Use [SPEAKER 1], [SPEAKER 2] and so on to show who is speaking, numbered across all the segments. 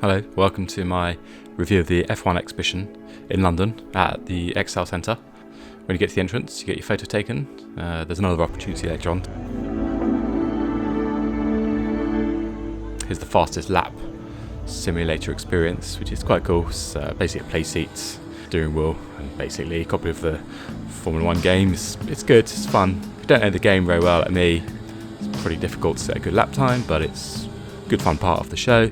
[SPEAKER 1] Hello, welcome to my review of the F1 exhibition in London at the Excel Centre. When you get to the entrance, you get your photo taken. There's another opportunity later on. Here's the fastest lap simulator experience, which is quite cool. It's basically a play seats, steering wheel, and basically a copy of the Formula 1 games. It's good, it's fun. If you don't know the game very well, like me, it's pretty difficult to set a good lap time, but it's a good fun part of the show.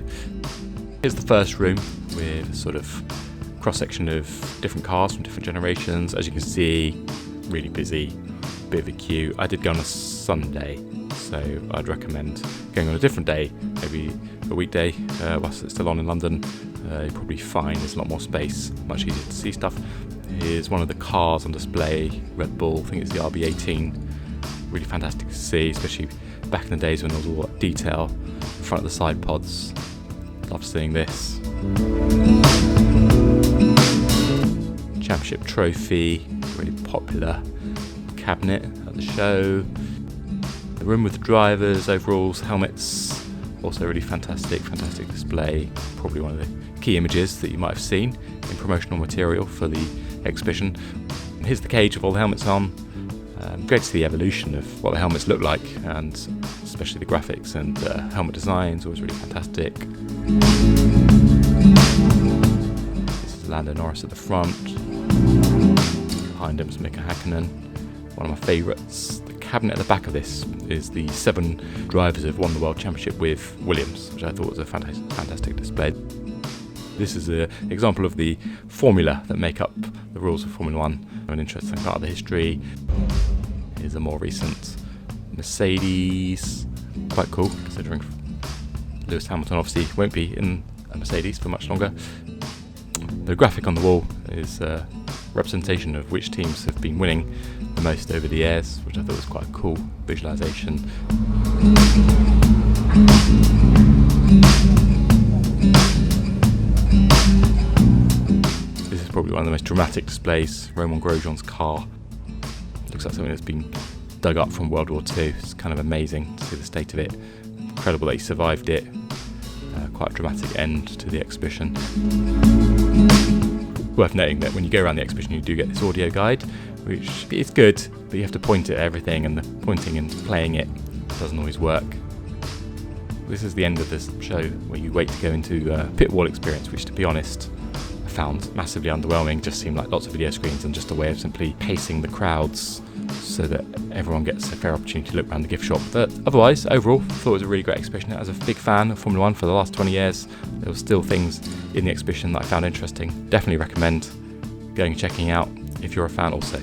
[SPEAKER 1] Here's the first room with a sort of cross-section of different cars from different generations. As you can see, really busy, bit of a queue. I did go on a Sunday, so I'd recommend going on a different day, maybe a weekday, whilst it's still on in London. You'll probably find there's a lot more space, much easier to see stuff. Here's one of the cars on display, Red Bull, I think it's the RB18. Really fantastic to see, especially back in the days when there was all that detail in front of the side pods. Love seeing this. Championship trophy, really popular cabinet at the show. The room with the drivers, overalls, helmets, also really fantastic display. Probably one of the key images that you might have seen in promotional material for the exhibition. And here's the cage with all the helmets on. Great to see the evolution of what the helmets look like, and especially the graphics and helmet designs, always really fantastic. This is Lando Norris at the front. Behind him is Mika Hakkinen, one of my favourites. The cabinet at the back of this is the 7 drivers who have won the World Championship with Williams, which I thought was a fantastic display. This is an example of the formula that make up the rules of Formula 1, an interesting part of the history. Here's a more recent Mercedes, quite cool considering Lewis Hamilton obviously won't be in a Mercedes for much longer. The graphic on the wall is a representation of which teams have been winning the most over the years, which I thought was quite a cool visualization. This is probably one of the most dramatic displays, Romain Grosjean's car. Looks like something that's been dug up from World War II. It's kind of amazing to see the state of it. Incredible that he survived it. Quite a dramatic end to the exhibition. Worth noting that when you go around the exhibition you do get this audio guide, which is good, but you have to point at everything, and the pointing and playing it doesn't always work. This is the end of this show where you wait to go into a pit wall experience, which, to be honest, I found massively underwhelming. Just seemed like lots of video screens and just a way of simply pacing the crowds so that everyone gets a fair opportunity to look around the gift shop. But otherwise, overall, I thought it was a really great exhibition. As a big fan of Formula 1 for the last 20 years, there were still things in the exhibition that I found interesting. Definitely recommend going and checking out if you're a fan also.